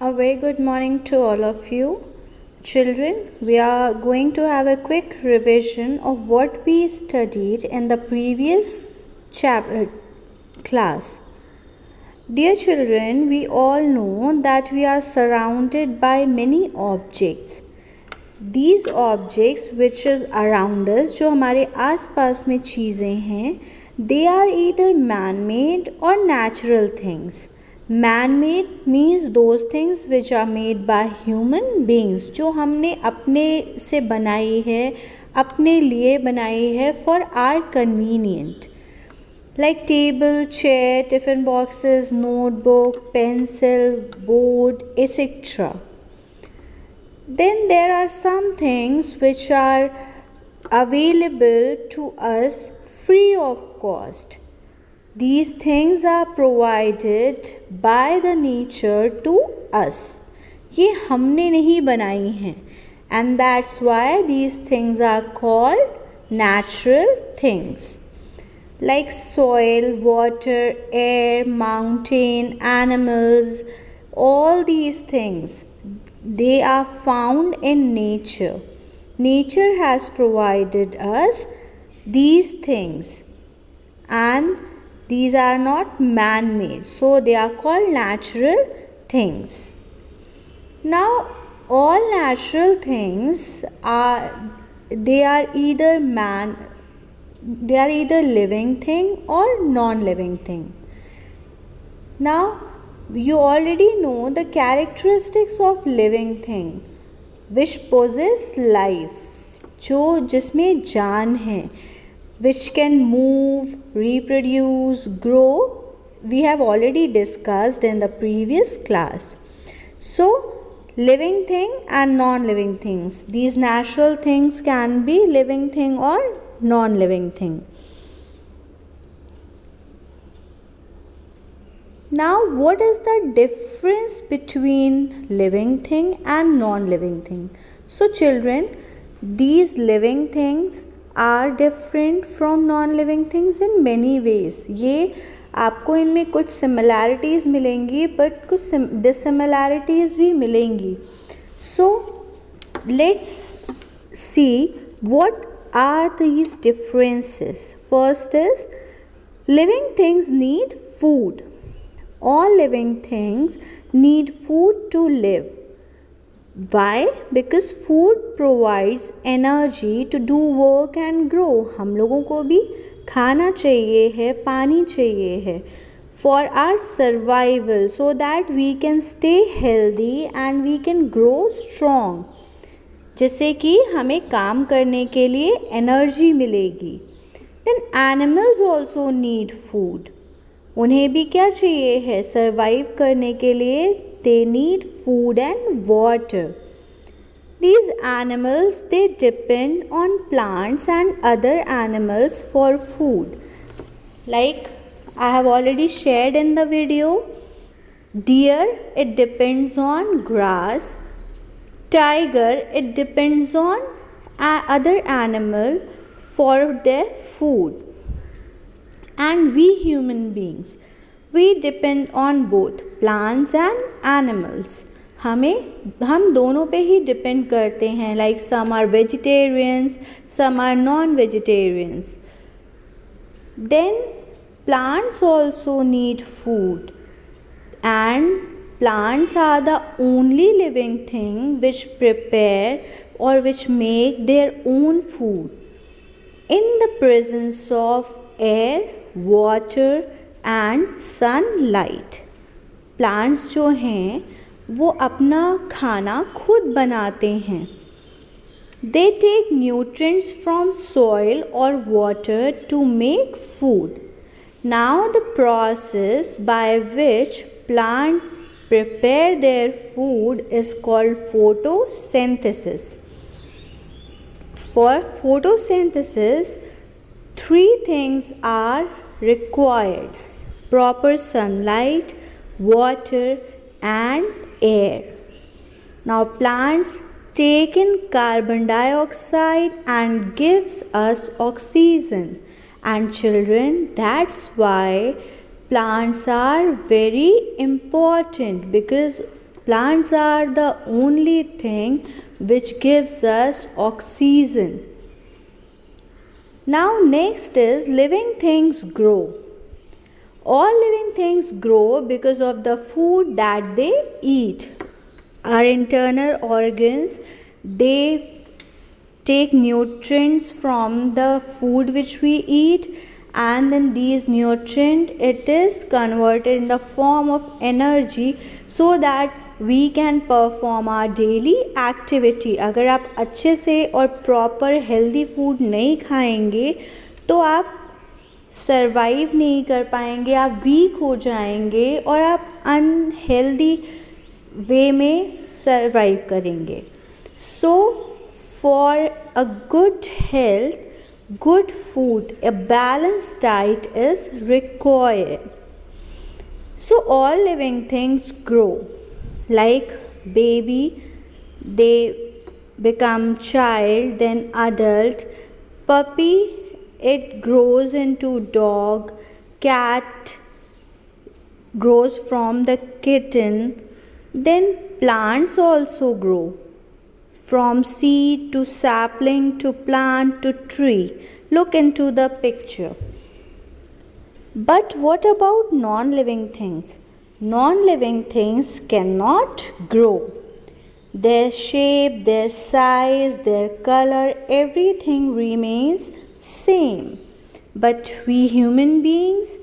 A very good morning to all of you. Children, we are going to have a quick revision of what we studied in the previous class. Dear children, we all know that we are surrounded by many objects. These objects which is around us, जो हमारे आस पास में चीज़ें हैं, they are either man-made or natural things. Man-made means those things which are made by human beings, जो हमने अपने से बनाई है, अपने लिए बनाई है for our convenient. Like table, chair, tiffin boxes, notebook, pencil, board, etc. Then there are some things which are available to us free of cost. These things are provided by the nature to us. ये हमने नहीं बनाई हैं, and that's why these things are called natural things. Like soil, water, air, mountain, animals, all these things, they are found in nature. Nature has provided us these things, and these are not man-made, so they are called natural things. Now, all natural things are either living thing or non-living thing. Now, you already know the characteristics of living thing which possess life, जिसमें जान है, which can move, reproduce, grow. We have already discussed in the previous class. So, living thing and non-living things. These natural things can be living thing or non-living thing. Now, what is the difference between living thing and non-living thing? So, children, these living things are different from non-living things in many ways. ये आपको इनमें कुछ similarities मिलेंगी, but कुछ dissimilarities भी मिलेंगी. So, let's see what are these differences. First is, living things need food. All living things need food to live. Why? Because food provides energy to do work and grow. हम लोगों को भी खाना चाहिए है, पानी चाहिए है for our survival, so that we can stay healthy and we can grow strong. जिससे कि हमें काम करने के लिए एनर्जी मिलेगी. Then animals also need food. उन्हें भी क्या चाहिए है सर्वाइव करने के लिए? They need food and water. These animals, they depend on plants and other animals for food. Like I have already shared in the video, deer, it depends on grass. Tiger, it depends on other animal for their food. And we human beings, we depend on both plants and animals. हम दोनों पे ही depend करते हैं. Like some are vegetarians, some are non-vegetarians. Then plants also need food, and plants are the only living thing which prepare or which make their own food in the presence of air, water and sunlight. Plants जो हैं वो अपना खाना खुद बनाते हैं. They take nutrients from soil or water to make food. Now the process by which plants prepare their food is called photosynthesis. For photosynthesis, 3 things are required: proper sunlight, water and air. Now plants take in carbon dioxide and gives us oxygen. And children, that's why plants are very important, because Plants are the only thing which gives us oxygen. Now next is living things grow. All living things grow because of the food that they eat. Our internal organs, they take nutrients from the food which we eat, and then these nutrients it is converted in the form of energy so that we can perform our daily activity. अगर आप अच्छे से और proper healthy food नहीं खाएंगे तो आप survive नहीं कर पाएंगे, आप वीक हो जाएंगे और आप अनहेल्दी वे में सरवाइव करेंगे. So for a good health, good food, a balanced diet is required. So all living things grow. Like baby, they become child, then adult. Puppy, it grows into dog. Cat grows from the kitten. Then plants also grow. From seed to sapling to plant to tree. Look into the picture. But what about non-living things? Non-living things cannot grow. Their shape, their size, their color, everything remains same. But we human beings,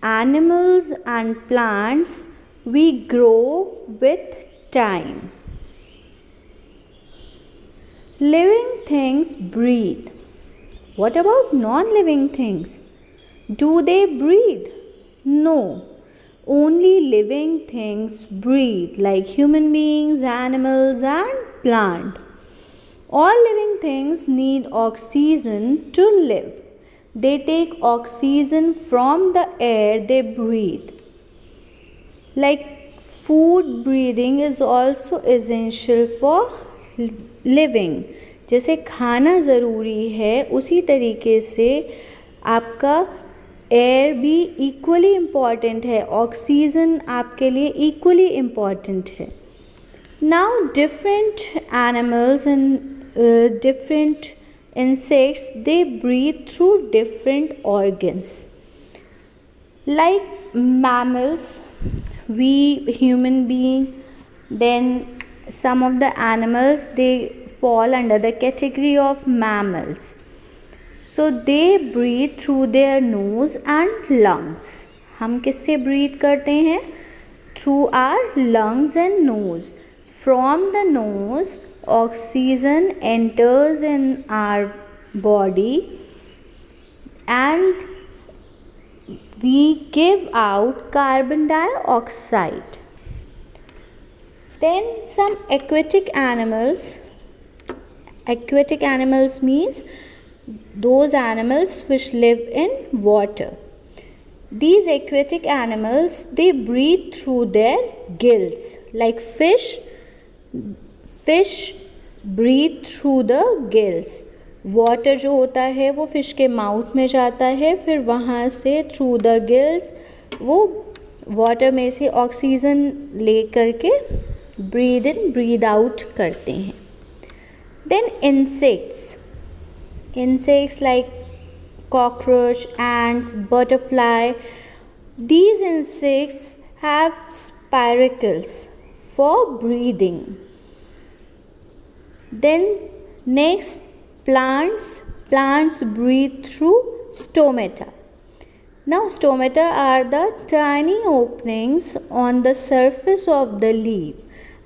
animals and plants, we grow with time. Living things breathe. What about non-living things? Do they breathe? No. Only living things breathe, like human beings, animals, and plant. All living things need oxygen to live. They take oxygen from the air they breathe. Like food breathing is also essential for living. जैसे खाना ज़रूरी है उसी तरीके से आपका air भी equally important है, ऑक्सीजन आपके लिए इक्वली इम्पॉर्टेंट है. Now different animals and different insects, they breathe through different organs. Like mammals, we human being, then some of the animals, they fall under the category of mammals. So they breathe through their nose and lungs. हम किससे breathe करते हैं? Through our lungs and nose. From the nose, oxygen enters in our body and we give out carbon dioxide. Then some aquatic animals. Aquatic animals means those animals which live in water. These aquatic animals, they breathe through their gills. Like fish breathe through the gills. Water जो होता है वो fish के mouth में जाता है, फिर वहाँ से थ्रू द गिल्स वो वाटर में से ऑक्सीजन ले करके ब्रीद इन ब्रीद आउट करते हैं. Then insects like cockroach, ants, butterfly, these insects have spiracles for breathing. Then next, plants breathe through stomata. Now stomata are the tiny openings on the surface of the leaf.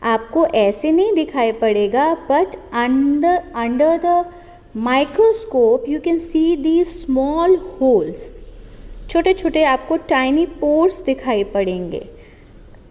आपको ऐसे नहीं दिखाई पड़ेगा, but under the microscope you can see these small holes. छोटे छोटे आपको tiny pores दिखाई पड़ेंगे,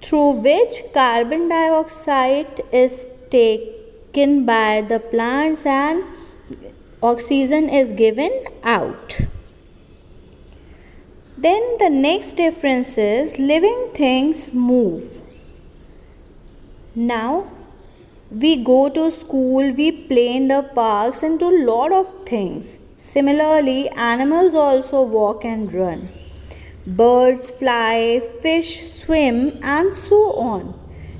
through which carbon dioxide is taken by the plants and oxygen is given out. Then the next difference is living things move. Now we go to school, we play in the parks and do a lot of things. Similarly, animals also walk and run. Birds fly, fish swim, and so on.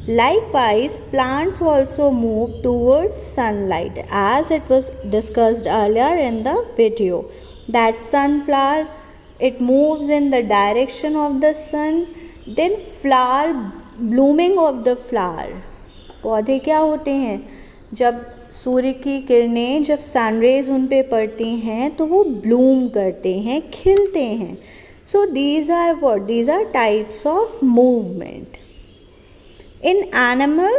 Likewise, plants also move towards sunlight, as it was discussed earlier in the video. That sunflower, it moves in the direction of the sun. Then flower, blooming of the flower. पौधे क्या होते हैं, जब सूर्य की किरणें, जब sun rays उन पे पड़ती हैं तो वो ब्लूम करते हैं, खिलते हैं. So these are what, these are types of movement. In animal,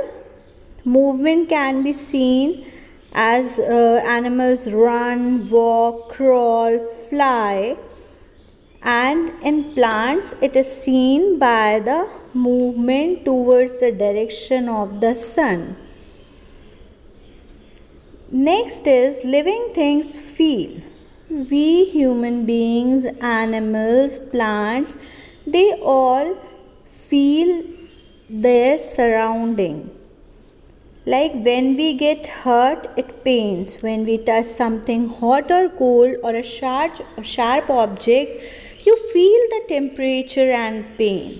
movement can be seen as animals run, walk, crawl, fly, and in plants it is seen by the movement towards the direction of the sun. Next is living things feel. We human beings, animals, plants, they all feel their surrounding. Like when we get hurt, it pains. When we touch something hot or cold or a sharp object, you feel the temperature and pain.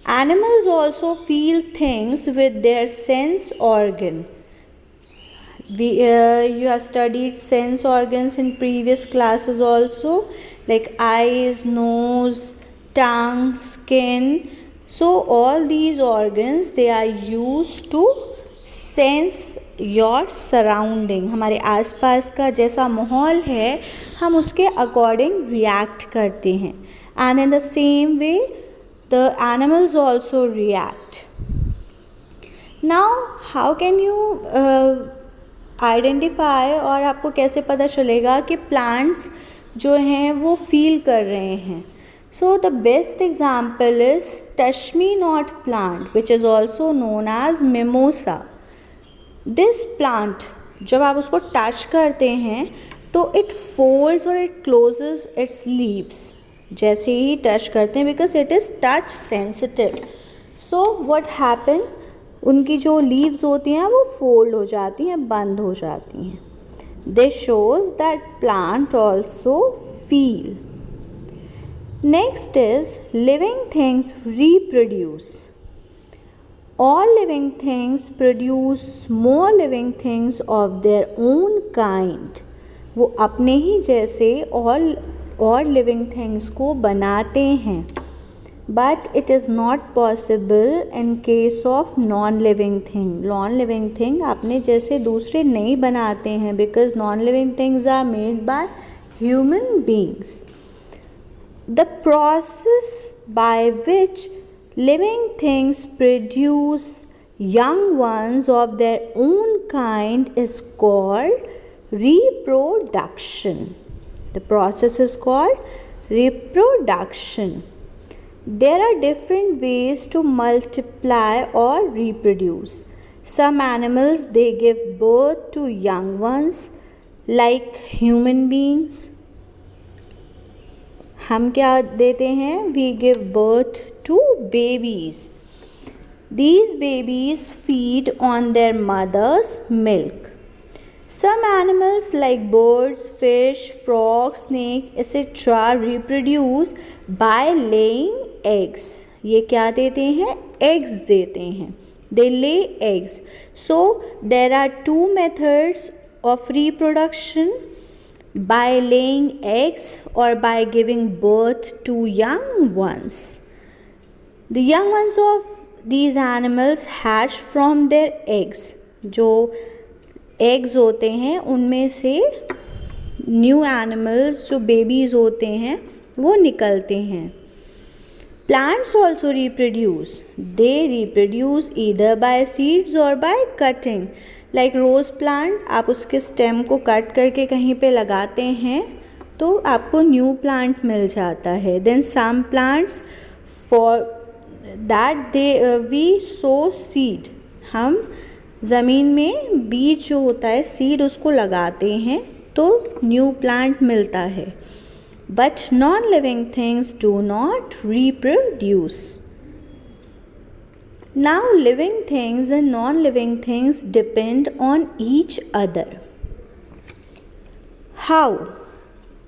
Animals also feel things with their sense organ. You have studied sense organs in previous classes also, like eyes, nose, tongue, skin. So all these organs, they are used to sense your surrounding. हमारे आसपास का जैसा माहौल है, हम उसके according react करते हैं. And in the same way, the animals also react. Now, how can you identify, और आपको कैसे पता चलेगा कि plants जो हैं वो feel कर रहे हैं? So the best example is touch me not plant, which is also known as mimosa. This plant, जब आप उसको touch करते हैं तो it folds or it closes its leaves. जैसे ही touch करते हैं, because it is touch sensitive. So what happen? उनकी जो leaves होती हैं वो fold हो जाती हैं, बंद हो जाती हैं. This shows that plant also feel. Next is living things reproduce. All living things produce more living things of their own kind. वो अपने ही जैसे और living things को बनाते हैं. But it is not possible in case of non-living thing. Non-living thing अपने जैसे दूसरे नहीं बनाते हैं, because non-living things are made by human beings. The process by which living things produce young ones of their own kind is called reproduction. The process is called reproduction. There are different ways to multiply or reproduce. Some animals, they give birth to young ones, like human beings. हम क्या देते हैं? We give birth to babies. These babies feed on their mother's milk. Some animals like birds, fish, frogs, snake, etc. reproduce by laying eggs. ये क्या देते हैं? Eggs देते हैं. They lay eggs. So there are two methods of reproduction. By laying eggs or by giving birth to young ones. The young ones of these animals hatch from their eggs. जो eggs होते हैं उनमें से new animals जो babies होते हैं वो निकलते हैं. Plants also reproduce. They reproduce either by seeds or by cutting. Like rose plant, आप उसके stem को कट करके कहीं पे लगाते हैं तो आपको new plant मिल जाता है. Then some plants, for that we sow seed. हम ज़मीन में बीज जो होता है seed उसको लगाते हैं तो new plant मिलता है. But non-living things do not reproduce. Now living things and non-living things depend on each other. How?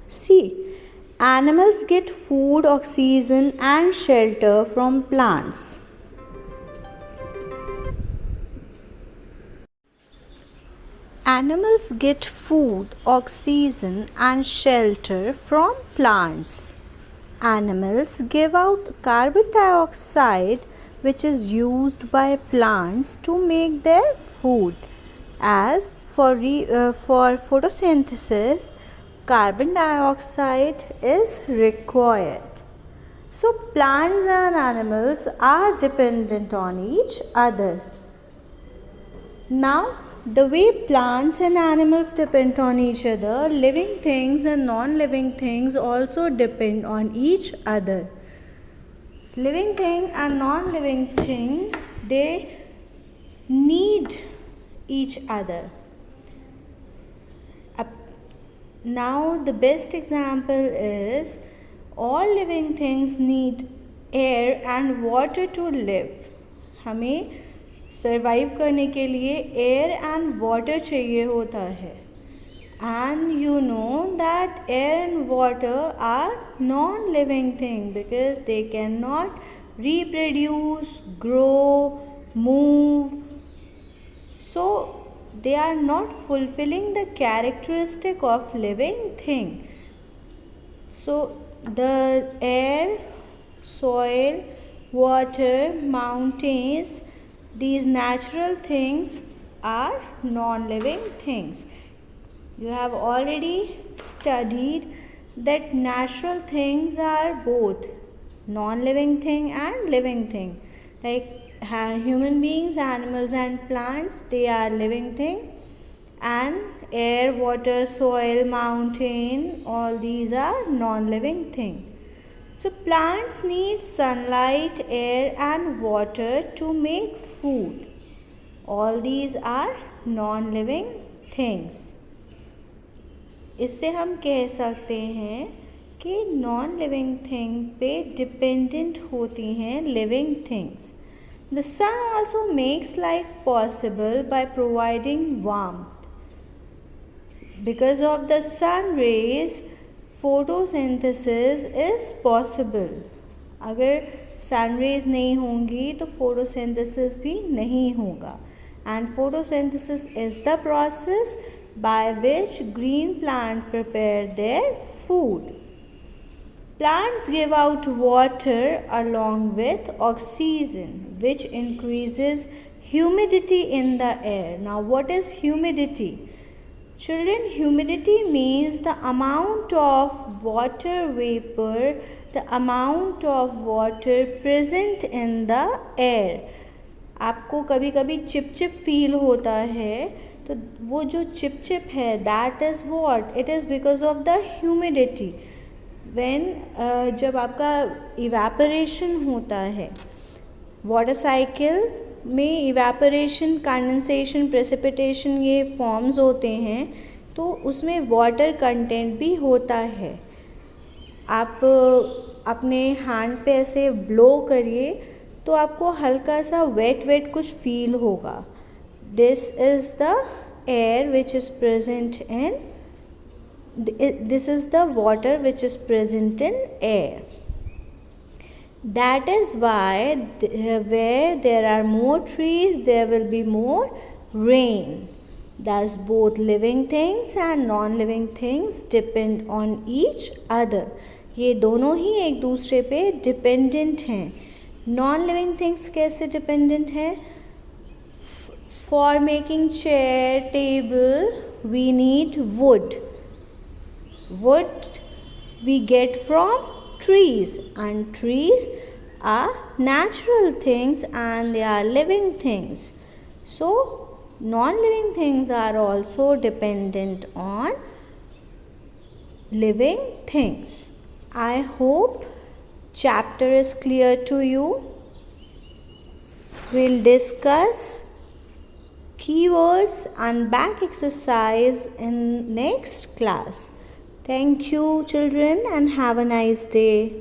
See, animals get food, oxygen and shelter from plants. Animals get food, oxygen, and shelter from plants. Animals give out carbon dioxide, which is used by plants to make their food. As for photosynthesis, carbon dioxide is required. So plants and animals are dependent on each other. Now, the way plants and animals depend on each other, living things and non-living things also depend on each other. Living thing and non-living thing, they need each other. Now, the best example is all living things need air and water to live. हमें survive करने के लिए air and water चाहिए होता है. And you know that air and water are non living thing because they can not reproduce, grow, move. So they are not fulfilling the characteristic of living thing. So the air, soil, water, mountains, these natural things are non-living things. You have already studied that natural things are both non-living thing and living thing. Like human beings, animals and plants, they are living thing, and air, water, soil, mountain, all these are non-living thing. So plants need sunlight, air and water to make food. All these are non-living things. इससे हम कह सकते हैं कि non-living thing पे dependent होती हैं living things. The sun also makes life possible by providing warmth. Because of the sun rays, photosynthesis is possible. अगर सन रेज नहीं होंगी तो फोटोसिंथेसिस भी नहीं होगा. And photosynthesis is the process by which green plant prepare their food. Plants give out water along with oxygen, which increases humidity in the air. Now, what is humidity? Children, humidity means the amount of water vapor, the amount of water present in the air. आपको कभी कभी चिपचिप feel होता है, तो वो जो चिपचिप है, that is what? It is because of the humidity. When जब आपका evaporation होता है, वाटर साइकिल में इवेपोरेशन, कंडेंसेशन, प्रेसिपिटेशन ये फॉर्म्स होते हैं, तो उसमें वाटर कंटेंट भी होता है. आप अपने हैंड पे ऐसे ब्लो करिए तो आपको हल्का सा वेट कुछ फील होगा. This is the air which is present in this is the water which is present in air. That is why where there are more trees, there will be more rain. Thus both living things and non-living things depend on each other. ये दोनों ही एक दूसरे पे dependent हैं. non-living things कैसे dependent हैं? For making chair, table, we need wood. Wood we get from trees, and trees are natural things and they are living things. So non-living things are also dependent on living things. I hope chapter is clear to you. We'll discuss keywords and back exercise in next class. Thank you, children, and have a nice day.